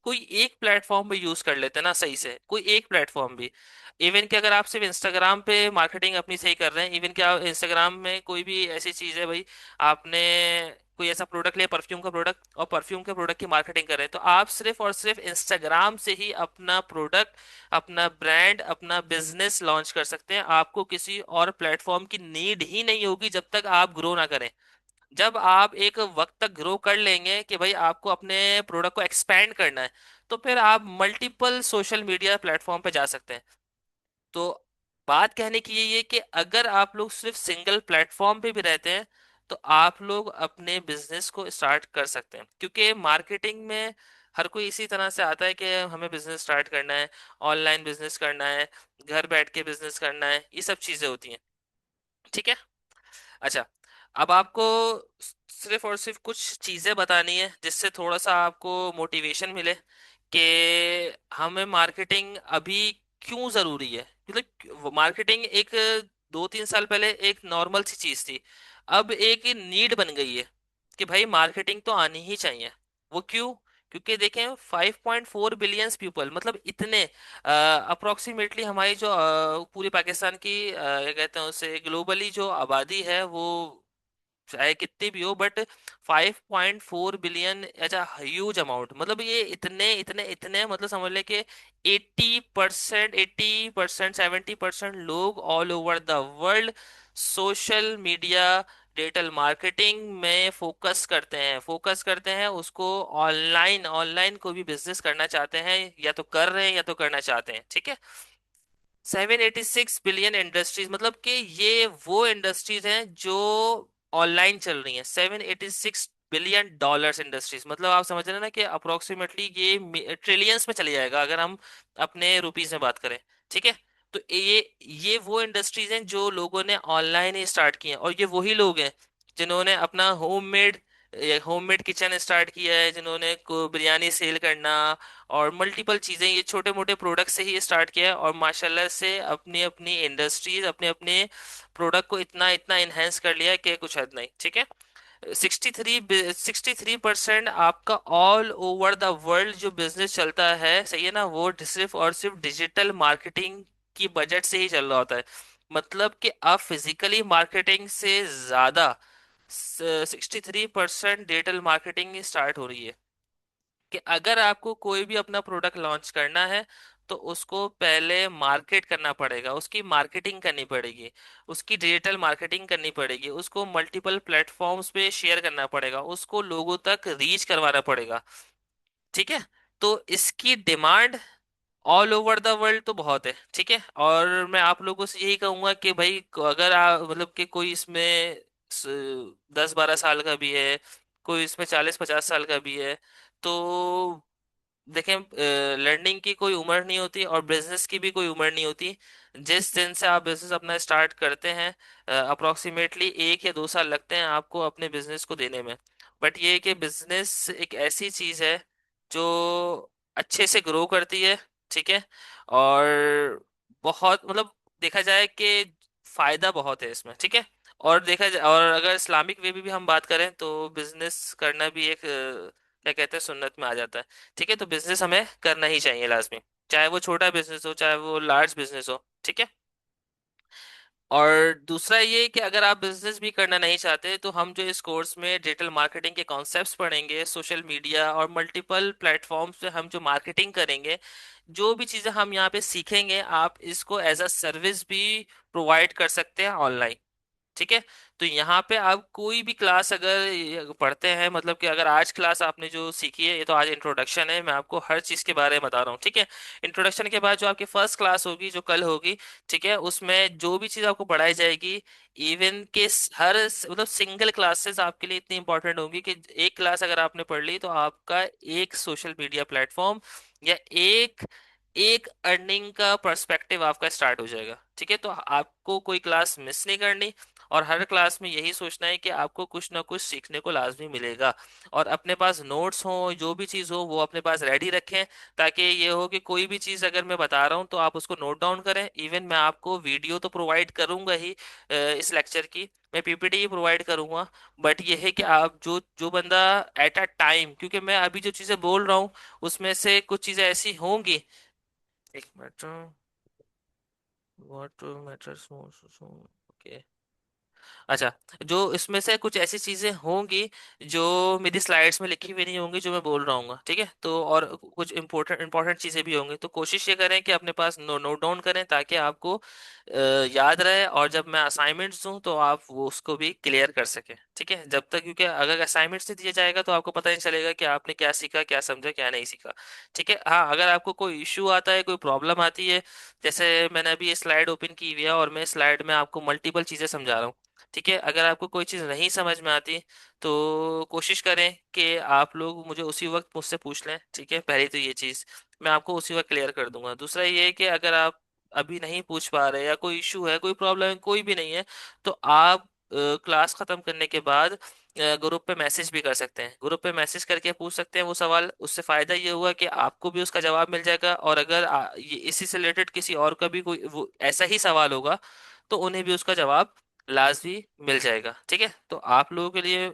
कोई एक प्लेटफॉर्म भी यूज कर लेते हैं ना सही से, कोई एक प्लेटफॉर्म भी, इवन कि अगर आप सिर्फ इंस्टाग्राम पे मार्केटिंग अपनी सही कर रहे हैं, इवन कि आप इंस्टाग्राम में कोई भी ऐसी चीज है भाई, आपने कोई ऐसा प्रोडक्ट लिया परफ्यूम का प्रोडक्ट, और परफ्यूम के प्रोडक्ट की मार्केटिंग कर रहे हैं, तो आप सिर्फ और सिर्फ इंस्टाग्राम से ही अपना प्रोडक्ट, अपना ब्रांड, अपना बिजनेस लॉन्च कर सकते हैं। आपको किसी और प्लेटफॉर्म की नीड ही नहीं होगी जब तक आप ग्रो ना करें। जब आप एक वक्त तक ग्रो कर लेंगे कि भाई आपको अपने प्रोडक्ट को एक्सपैंड करना है, तो फिर आप मल्टीपल सोशल मीडिया प्लेटफॉर्म पे जा सकते हैं। तो बात कहने की यही है कि अगर आप लोग सिर्फ सिंगल प्लेटफॉर्म पे भी रहते हैं तो आप लोग अपने बिजनेस को स्टार्ट कर सकते हैं। क्योंकि मार्केटिंग में हर कोई इसी तरह से आता है कि हमें बिजनेस स्टार्ट करना है, ऑनलाइन बिजनेस करना है, घर बैठ के बिजनेस करना है, ये सब चीजें होती हैं। ठीक है। अच्छा, अब आपको सिर्फ और सिर्फ कुछ चीजें बतानी है जिससे थोड़ा सा आपको मोटिवेशन मिले कि हमें मार्केटिंग अभी क्यों जरूरी है। मतलब मार्केटिंग एक 2-3 साल पहले एक नॉर्मल सी चीज थी, अब एक नीड बन गई है कि भाई मार्केटिंग तो आनी ही चाहिए। वो क्यों? क्योंकि देखें 5.4 बिलियंस पीपल, मतलब इतने अप्रोक्सीमेटली हमारी जो पूरी पाकिस्तान की क्या कहते हैं उसे, ग्लोबली जो आबादी है वो चाहे कितनी भी हो, but 5.4 billion as a huge amount. मतलब ये इतने इतने इतने, मतलब समझ ले कि 80% 70% लोग all over the world social media digital marketing में फोकस करते हैं उसको, ऑनलाइन ऑनलाइन को भी बिजनेस करना चाहते हैं, या तो कर रहे हैं या तो करना चाहते हैं। ठीक है। 786 बिलियन इंडस्ट्रीज, मतलब कि ये वो इंडस्ट्रीज हैं जो ऑनलाइन चल रही हैं। $786 बिलियन इंडस्ट्रीज, मतलब आप समझ रहे हैं ना कि अप्रोक्सीमेटली ये ट्रिलियंस में चले जाएगा अगर हम अपने रुपीस में बात करें। ठीक है। तो ये वो इंडस्ट्रीज हैं जो लोगों ने ऑनलाइन ही स्टार्ट की हैं, और ये वही लोग हैं जिन्होंने अपना होममेड किचन स्टार्ट किया है, जिन्होंने को बिरयानी सेल करना और मल्टीपल चीजें, ये छोटे मोटे प्रोडक्ट से ही स्टार्ट किया है, और माशाल्लाह से अपनी अपनी इंडस्ट्रीज, अपने अपने प्रोडक्ट को इतना इतना इनहेंस कर लिया है कि कुछ हद नहीं। ठीक है। 63% आपका ऑल ओवर द वर्ल्ड जो बिजनेस चलता है, सही है ना, वो सिर्फ और सिर्फ डिजिटल मार्केटिंग की बजट से ही चल रहा होता है। मतलब कि आप फिजिकली मार्केटिंग से ज्यादा 63% डिजिटल मार्केटिंग स्टार्ट हो रही है। कि अगर आपको कोई भी अपना प्रोडक्ट लॉन्च करना है तो उसको पहले मार्केट करना पड़ेगा, उसकी मार्केटिंग करनी पड़ेगी, उसकी डिजिटल मार्केटिंग करनी पड़ेगी, उसको मल्टीपल प्लेटफॉर्म्स पे शेयर करना पड़ेगा, उसको लोगों तक रीच करवाना पड़ेगा। ठीक है। तो इसकी demand all over the world तो बहुत है। ठीक है। और मैं आप लोगों से यही कहूंगा कि भाई अगर आप, मतलब कि कोई इसमें 10-12 साल का भी है, कोई इसमें 40-50 साल का भी है, तो देखें, लर्निंग की कोई उम्र नहीं होती और बिजनेस की भी कोई उम्र नहीं होती। जिस दिन से आप बिजनेस अपना स्टार्ट करते हैं, अप्रोक्सीमेटली 1 या 2 साल लगते हैं आपको अपने बिजनेस को देने में। बट ये है कि बिजनेस एक ऐसी चीज है जो अच्छे से ग्रो करती है, ठीक है। और बहुत मतलब देखा जाए कि फायदा बहुत है इसमें, ठीक है। और देखा जाए, और अगर इस्लामिक वे में भी हम बात करें तो बिजनेस करना भी एक क्या कहते हैं, सुन्नत में आ जाता है। ठीक है, तो बिजनेस हमें करना ही चाहिए लाजमी, चाहे वो छोटा बिजनेस हो चाहे वो लार्ज बिजनेस हो, ठीक है। और दूसरा ये कि अगर आप बिजनेस भी करना नहीं चाहते तो हम जो इस कोर्स में डिजिटल मार्केटिंग के कॉन्सेप्ट्स पढ़ेंगे, सोशल मीडिया और मल्टीपल प्लेटफॉर्म्स पे हम जो मार्केटिंग करेंगे, जो भी चीज़ें हम यहाँ पे सीखेंगे आप इसको एज अ सर्विस भी प्रोवाइड कर सकते हैं ऑनलाइन, ठीक है। तो यहाँ पे आप कोई भी क्लास अगर ये पढ़ते हैं, मतलब कि अगर आज क्लास आपने जो सीखी है, ये तो आज इंट्रोडक्शन है, मैं आपको हर चीज़ के बारे में बता रहा हूँ, ठीक है। इंट्रोडक्शन के बाद जो आपकी फर्स्ट क्लास होगी जो कल होगी, ठीक है, उसमें जो भी चीज़ आपको पढ़ाई जाएगी, इवन के मतलब सिंगल क्लासेस आपके लिए इतनी इंपॉर्टेंट होगी कि एक क्लास अगर आपने पढ़ ली तो आपका एक सोशल मीडिया प्लेटफॉर्म या एक एक अर्निंग का पर्सपेक्टिव आपका स्टार्ट हो जाएगा, ठीक है। तो आपको कोई क्लास मिस नहीं करनी और हर क्लास में यही सोचना है कि आपको कुछ ना कुछ सीखने को लाजमी मिलेगा। और अपने पास नोट्स हो, जो भी चीज़ हो वो अपने पास रेडी रखें, ताकि ये हो कि कोई भी चीज़ अगर मैं बता रहा हूँ तो आप उसको नोट डाउन करें। इवन मैं आपको वीडियो तो प्रोवाइड करूंगा ही इस लेक्चर की, मैं पीपीटी ही प्रोवाइड करूंगा। बट ये है कि आप जो जो बंदा एट अ टाइम, क्योंकि मैं अभी जो चीज़ें बोल रहा हूँ उसमें से कुछ चीज़ें ऐसी होंगी, एक minute, what matters most, okay. अच्छा, जो इसमें से कुछ ऐसी चीजें होंगी जो मेरी स्लाइड्स में लिखी हुई नहीं होंगी जो मैं बोल रहा हूँ, ठीक है। तो और कुछ इंपॉर्टेंट इंपॉर्टेंट चीजें भी होंगी, तो कोशिश ये करें कि अपने पास नोट डाउन करें ताकि आपको याद रहे, और जब मैं असाइनमेंट्स दूं तो आप वो उसको भी क्लियर कर सकें, ठीक है। जब तक, क्योंकि अगर असाइनमेंट्स नहीं दिया जाएगा तो आपको पता नहीं चलेगा कि आपने क्या सीखा, क्या समझा, क्या नहीं सीखा, ठीक है। हाँ, अगर आपको कोई इश्यू आता है, कोई प्रॉब्लम आती है, जैसे मैंने अभी ये स्लाइड ओपन की हुई है और मैं स्लाइड में आपको मल्टीपल चीजें समझा रहा हूँ, ठीक है। अगर आपको कोई चीज़ नहीं समझ में आती तो कोशिश करें कि आप लोग मुझे उसी वक्त मुझसे पूछ लें, ठीक है। पहले तो ये चीज़ मैं आपको उसी वक्त क्लियर कर दूंगा। दूसरा ये है कि अगर आप अभी नहीं पूछ पा रहे या कोई इशू है, कोई प्रॉब्लम है, कोई भी नहीं है, तो आप क्लास ख़त्म करने के बाद ग्रुप पे मैसेज भी कर सकते हैं। ग्रुप पे मैसेज करके पूछ सकते हैं वो सवाल। उससे फ़ायदा ये हुआ कि आपको भी उसका जवाब मिल जाएगा, और अगर ये इसी से रिलेटेड किसी और का भी कोई वो ऐसा ही सवाल होगा तो उन्हें भी उसका जवाब लाजमी मिल जाएगा, ठीक है। तो आप लोगों के लिए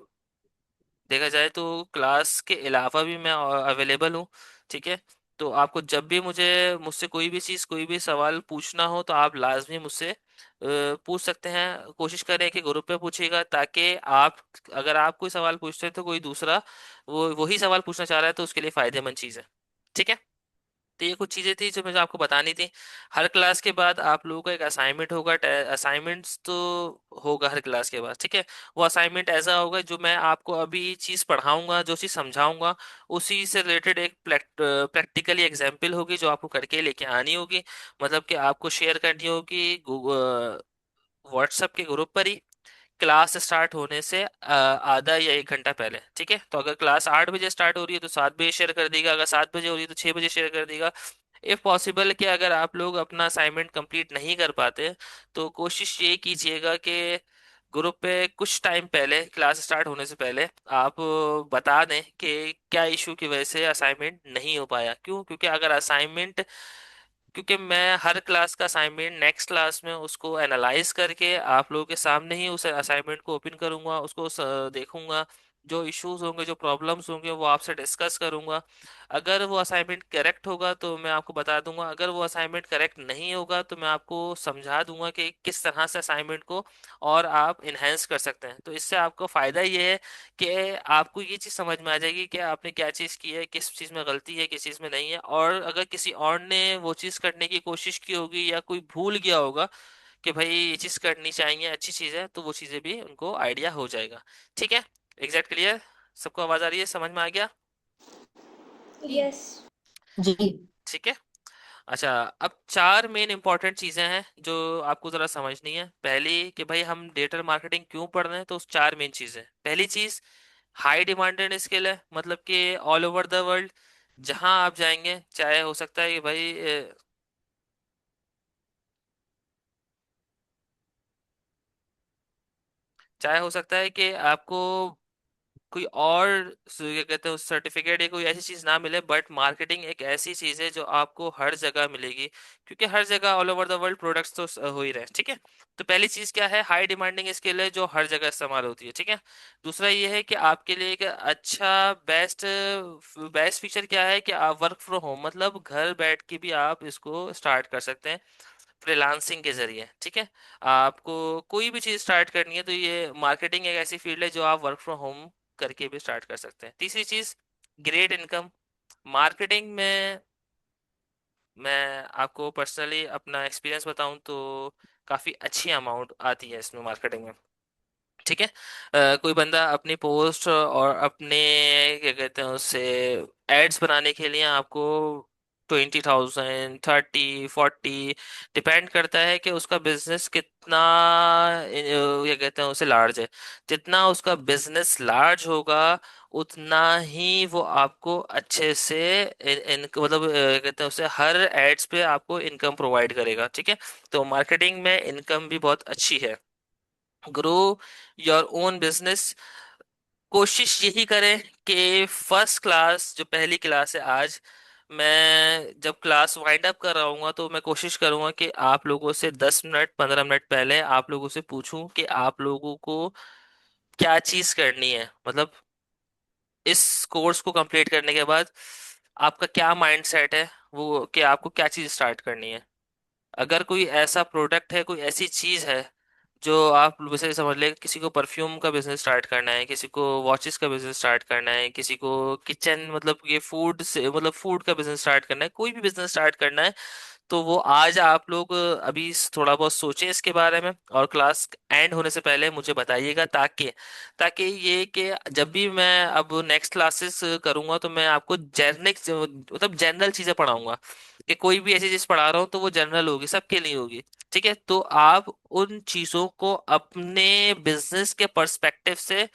देखा जाए तो क्लास के अलावा भी मैं अवेलेबल हूँ, ठीक है। तो आपको जब भी मुझसे कोई भी चीज़, कोई भी सवाल पूछना हो तो आप लाजमी मुझसे पूछ सकते हैं। कोशिश करें कि ग्रुप पे पूछिएगा, ताकि आप, अगर आप कोई सवाल पूछते हैं तो कोई दूसरा वो वही सवाल पूछना चाह रहा है तो उसके लिए फ़ायदेमंद चीज़ है, ठीक है। तो ये कुछ चीज़ें थी जो मुझे आपको बतानी थी। हर क्लास के बाद आप लोगों का एक असाइनमेंट होगा, असाइनमेंट्स तो होगा हर क्लास के बाद, ठीक है। वो असाइनमेंट ऐसा होगा जो मैं आपको अभी चीज़ पढ़ाऊंगा, जो चीज़ समझाऊंगा उसी से रिलेटेड एक प्रैक्टिकली एग्जाम्पल होगी जो आपको करके लेके आनी होगी। मतलब कि आपको शेयर करनी होगी व्हाट्सएप के ग्रुप पर ही, क्लास स्टार्ट होने से आधा या 1 घंटा पहले, ठीक है। तो अगर क्लास 8 बजे स्टार्ट हो रही है तो 7 बजे शेयर कर देगा, अगर 7 बजे हो रही है तो 6 बजे शेयर कर देगा। इफ पॉसिबल कि अगर आप लोग अपना असाइनमेंट कंप्लीट नहीं कर पाते तो कोशिश ये कीजिएगा कि ग्रुप पे कुछ टाइम पहले, क्लास स्टार्ट होने से पहले, आप बता दें कि क्या इशू की वजह से असाइनमेंट नहीं हो पाया। क्यों? क्योंकि अगर असाइनमेंट, क्योंकि मैं हर क्लास का असाइनमेंट नेक्स्ट क्लास में उसको एनालाइज करके आप लोगों के सामने ही उस असाइनमेंट को ओपन करूंगा, उसको देखूंगा, जो इश्यूज होंगे, जो प्रॉब्लम्स होंगे वो आपसे डिस्कस करूंगा। अगर वो असाइनमेंट करेक्ट होगा तो मैं आपको बता दूंगा, अगर वो असाइनमेंट करेक्ट नहीं होगा तो मैं आपको समझा दूंगा कि किस तरह से असाइनमेंट को और आप इन्हेंस कर सकते हैं। तो इससे आपको फ़ायदा ये है कि आपको ये चीज़ समझ में आ जाएगी कि आपने क्या चीज़ की है, किस चीज़ में गलती है, किस चीज़ में नहीं है। और अगर किसी और ने वो चीज़ करने की कोशिश की होगी या कोई भूल गया होगा कि भाई ये चीज़ करनी चाहिए, अच्छी चीज़ है, तो वो चीज़ें भी उनको आइडिया हो जाएगा, ठीक है। Exact clear? सबको आवाज़ आ रही है? समझ में आ गया? जी। यस। जी। ठीक है। अच्छा, अब 4 मेन इंपॉर्टेंट चीज़ें हैं जो आपको ज़रा समझनी है। पहली कि भाई हम डिजिटल मार्केटिंग क्यों पढ़ रहे हैं, तो उस 4 मेन चीज़ें। पहली चीज़, हाई डिमांडेड स्किल है, मतलब कि ऑल ओवर द वर्ल्ड जहां आप जाएंगे, चाहे हो सकता है कि भाई चाहे हो सकता है कि आपको कोई और क्या कहते हैं सर्टिफिकेट या कोई ऐसी चीज ना मिले, बट मार्केटिंग एक ऐसी चीज है जो आपको हर जगह मिलेगी, क्योंकि हर जगह all over the world products तो हो ही रहे हैं, ठीक है। तो पहली चीज क्या है, हाई डिमांडिंग स्किल है जो हर जगह इस्तेमाल होती है, ठीक है। दूसरा ये है कि आपके लिए एक अच्छा बेस्ट बेस्ट फीचर क्या है कि आप वर्क फ्रॉम होम, मतलब घर बैठ के भी आप इसको स्टार्ट कर सकते हैं फ्रीलांसिंग के जरिए, ठीक है। आपको कोई भी चीज़ स्टार्ट करनी है तो ये मार्केटिंग एक ऐसी फील्ड है जो आप वर्क फ्रॉम होम करके भी स्टार्ट कर सकते हैं। तीसरी चीज़, ग्रेट इनकम। मार्केटिंग में मैं आपको पर्सनली अपना एक्सपीरियंस बताऊं तो काफ़ी अच्छी अमाउंट आती है इसमें मार्केटिंग में, ठीक है। कोई बंदा अपनी पोस्ट और अपने क्या कहते हैं उससे एड्स बनाने के लिए आपको 20,000, 30, 40, डिपेंड करता है कि उसका बिजनेस कितना क्या कहते हैं उसे लार्ज है। जितना उसका बिजनेस लार्ज होगा उतना ही वो आपको अच्छे से मतलब क्या कहते हैं उसे हर एड्स पे आपको इनकम प्रोवाइड करेगा, ठीक है। तो मार्केटिंग में इनकम भी बहुत अच्छी है। Grow your own business. कोशिश यही करें कि फर्स्ट क्लास जो पहली क्लास है आज, मैं जब क्लास वाइंड अप कर रहा हूँ तो मैं कोशिश करूंगा कि आप लोगों से 10 मिनट 15 मिनट पहले आप लोगों से पूछूं कि आप लोगों को क्या चीज करनी है, मतलब इस कोर्स को कंप्लीट करने के बाद आपका क्या माइंड सेट है, वो कि आपको क्या चीज स्टार्ट करनी है। अगर कोई ऐसा प्रोडक्ट है, कोई ऐसी चीज है जो आप वैसे समझ ले, किसी को परफ्यूम का बिजनेस स्टार्ट करना है, किसी को वॉचेस का बिजनेस स्टार्ट करना है, किसी को किचन मतलब ये फूड से मतलब फूड का बिजनेस स्टार्ट करना है, कोई भी बिजनेस स्टार्ट करना है, तो वो आज आप लोग अभी थोड़ा बहुत सोचें इसके बारे में और क्लास एंड होने से पहले मुझे बताइएगा, ताकि ताकि ये कि जब भी मैं अब नेक्स्ट क्लासेस करूंगा तो मैं आपको जेनरिक मतलब जनरल चीजें पढ़ाऊंगा, कि कोई भी ऐसी चीज पढ़ा रहा हूँ तो वो जनरल होगी, सबके लिए होगी, ठीक है। तो आप उन चीजों को अपने बिजनेस के पर्सपेक्टिव से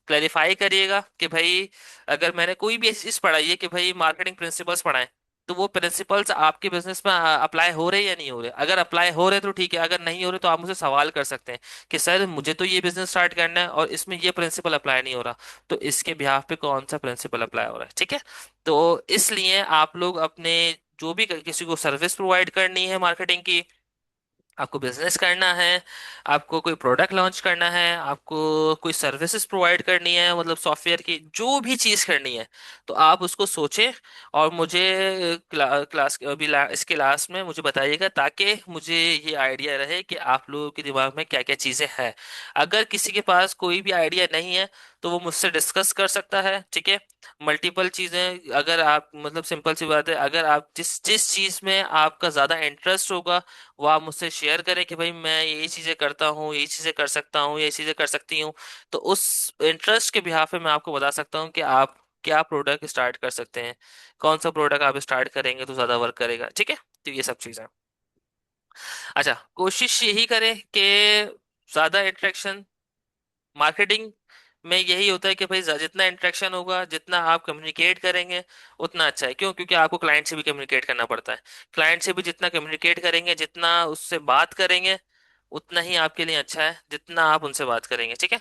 क्लैरिफाई करिएगा कि भाई अगर मैंने कोई भी ऐसी चीज पढ़ाई है कि भाई मार्केटिंग प्रिंसिपल्स पढ़ाए, तो वो प्रिंसिपल्स आपके बिजनेस में अप्लाई हो रहे या नहीं हो रहे। अगर अप्लाई हो रहे तो ठीक है, अगर नहीं हो रहे तो आप मुझे सवाल कर सकते हैं कि सर मुझे तो ये बिजनेस स्टार्ट करना है और इसमें ये प्रिंसिपल अप्लाई नहीं हो रहा, तो इसके बिहाफ पे कौन सा प्रिंसिपल अप्लाई हो रहा है, ठीक है। तो इसलिए आप लोग अपने जो भी किसी को सर्विस प्रोवाइड करनी है मार्केटिंग की, आपको बिजनेस करना है, आपको कोई प्रोडक्ट लॉन्च करना है, आपको कोई सर्विसेज प्रोवाइड करनी है मतलब सॉफ्टवेयर की जो भी चीज़ करनी है, तो आप उसको सोचें और मुझे क्लास अभी इसके लास्ट में मुझे बताइएगा, ताकि मुझे ये आइडिया रहे कि आप लोगों के दिमाग में क्या क्या चीज़ें हैं। अगर किसी के पास कोई भी आइडिया नहीं है तो वो मुझसे डिस्कस कर सकता है, ठीक है। मल्टीपल चीज़ें, अगर आप मतलब सिंपल सी बात है, अगर आप जिस जिस चीज़ में आपका ज़्यादा इंटरेस्ट होगा वो आप मुझसे शेयर करें कि भाई मैं ये चीज़ें करता हूँ, ये चीज़ें कर सकता हूँ, ये चीज़ें कर सकती हूँ, तो उस इंटरेस्ट के बिहाफ पे मैं आपको बता सकता हूँ कि आप क्या प्रोडक्ट स्टार्ट कर सकते हैं, कौन सा प्रोडक्ट आप स्टार्ट करेंगे तो ज़्यादा वर्क करेगा, ठीक है। तो ये सब चीज़ें, अच्छा कोशिश यही करें कि ज़्यादा इंटरेक्शन मार्केटिंग में यही होता है कि भाई जितना इंटरेक्शन होगा, जितना आप कम्युनिकेट करेंगे उतना अच्छा है। क्यों? क्योंकि आपको क्लाइंट से भी कम्युनिकेट करना पड़ता है। क्लाइंट से भी जितना कम्युनिकेट करेंगे, जितना उससे बात करेंगे, उतना ही आपके लिए अच्छा है जितना आप उनसे बात करेंगे, ठीक है।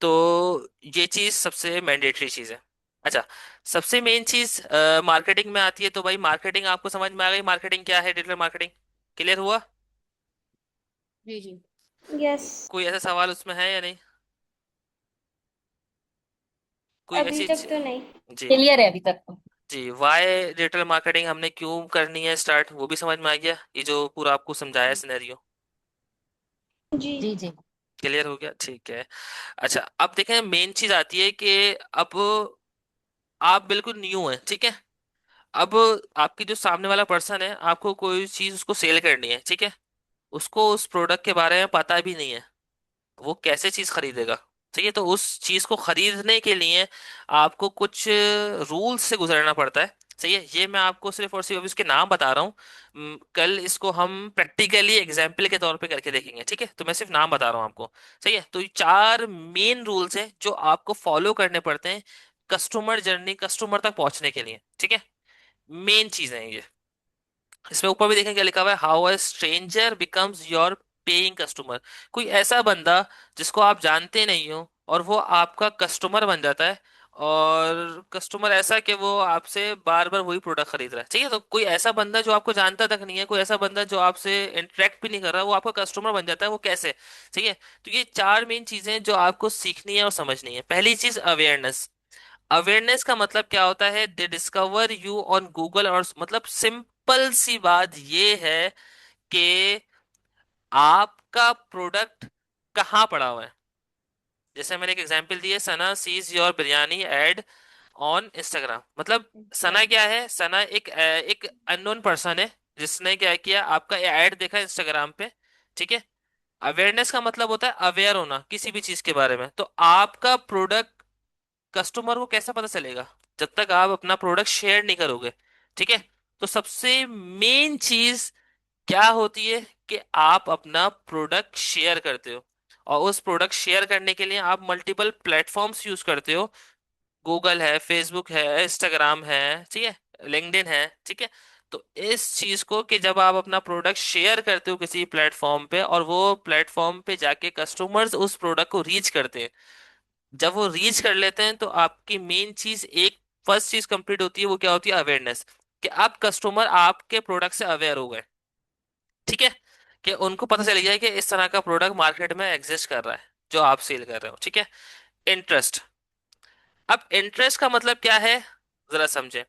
तो ये चीज़ सबसे मैंडेटरी चीज़ है। अच्छा, सबसे मेन चीज़ मार्केटिंग में आती है, तो भाई मार्केटिंग आपको समझ में आ गई, मार्केटिंग क्या है, डिजिटल मार्केटिंग क्लियर हुआ? जी जी। यस। कोई ऐसा सवाल उसमें है या नहीं? कोई अभी ऐसी तक तो नहीं। जी क्लियर है अभी तक तो। जी, वाई डिजिटल मार्केटिंग हमने क्यों करनी है स्टार्ट, वो भी समझ में आ गया, ये जो पूरा आपको समझाया सिनेरियो जी। जी जी। क्लियर हो गया, ठीक है। अच्छा, अब देखें मेन चीज आती है कि अब आप बिल्कुल न्यू हैं, ठीक है। अब आपकी जो सामने वाला पर्सन है, आपको कोई चीज उसको सेल करनी है, ठीक है। उसको उस प्रोडक्ट के बारे में पता भी नहीं है, वो कैसे चीज खरीदेगा, ठीक है। तो उस चीज को खरीदने के लिए आपको कुछ रूल्स से गुजरना पड़ता है, सही है। ये मैं आपको सिर्फ और सिर्फ अभी उसके नाम बता रहा हूँ। कल इसको हम प्रैक्टिकली एग्जाम्पल के तौर पे करके देखेंगे, ठीक है। तो मैं सिर्फ नाम बता रहा हूँ आपको, सही है। तो ये 4 मेन रूल्स हैं जो आपको फॉलो करने पड़ते हैं कस्टमर जर्नी, कस्टमर तक पहुंचने के लिए, ठीक है। मेन चीज है ये। इसमें ऊपर भी देखें क्या लिखा हुआ है, how a stranger becomes your paying customer. कोई ऐसा बंदा जिसको आप जानते नहीं हो और वो आपका कस्टमर बन जाता है, और कस्टमर ऐसा कि वो आपसे बार बार वही प्रोडक्ट खरीद रहा है। ठीक है, तो कोई ऐसा बंदा जो आपको जानता तक नहीं है, कोई ऐसा बंदा जो आपसे इंटरेक्ट भी नहीं कर रहा, वो आपका कस्टमर बन जाता है, वो कैसे? ठीक है, तो ये चार मेन चीजें जो आपको सीखनी है और समझनी है। पहली चीज अवेयरनेस। अवेयरनेस का मतलब क्या होता है, दे डिस्कवर यू ऑन गूगल, और मतलब सिंपल सी बात ये है कि आपका प्रोडक्ट कहाँ पड़ा हुआ है। जैसे मैंने एक एग्जांपल दी है, Sana sees your biryani ad on Instagram. मतलब सना एग्जैक्ट। क्या है, सना एक अननोन पर्सन है जिसने क्या किया, आपका ऐड देखा इंस्टाग्राम पे। ठीक है, अवेयरनेस का मतलब होता है अवेयर होना किसी भी चीज के बारे में। तो आपका प्रोडक्ट कस्टमर को कैसे पता चलेगा, जब तक आप अपना प्रोडक्ट शेयर नहीं करोगे। ठीक है, तो सबसे मेन चीज क्या होती है कि आप अपना प्रोडक्ट शेयर करते हो, और उस प्रोडक्ट शेयर करने के लिए आप मल्टीपल प्लेटफॉर्म्स यूज करते हो। गूगल है, फेसबुक है, इंस्टाग्राम है, ठीक है, लिंक्डइन है। ठीक है, तो इस चीज को कि जब आप अपना प्रोडक्ट शेयर करते हो किसी प्लेटफॉर्म पे, और वो प्लेटफॉर्म पे जाके कस्टमर्स उस प्रोडक्ट को रीच करते हैं, जब वो रीच कर लेते हैं, तो आपकी मेन चीज एक फर्स्ट चीज कंप्लीट होती है, वो क्या होती है, अवेयरनेस। कि आप कस्टमर आपके प्रोडक्ट से अवेयर हो गए। ठीक है, कि उनको पता चल गया है कि इस तरह का प्रोडक्ट मार्केट में एग्जिस्ट कर रहा है जो आप सेल कर रहे हो। ठीक है, इंटरेस्ट। अब इंटरेस्ट का मतलब क्या है, जरा समझे।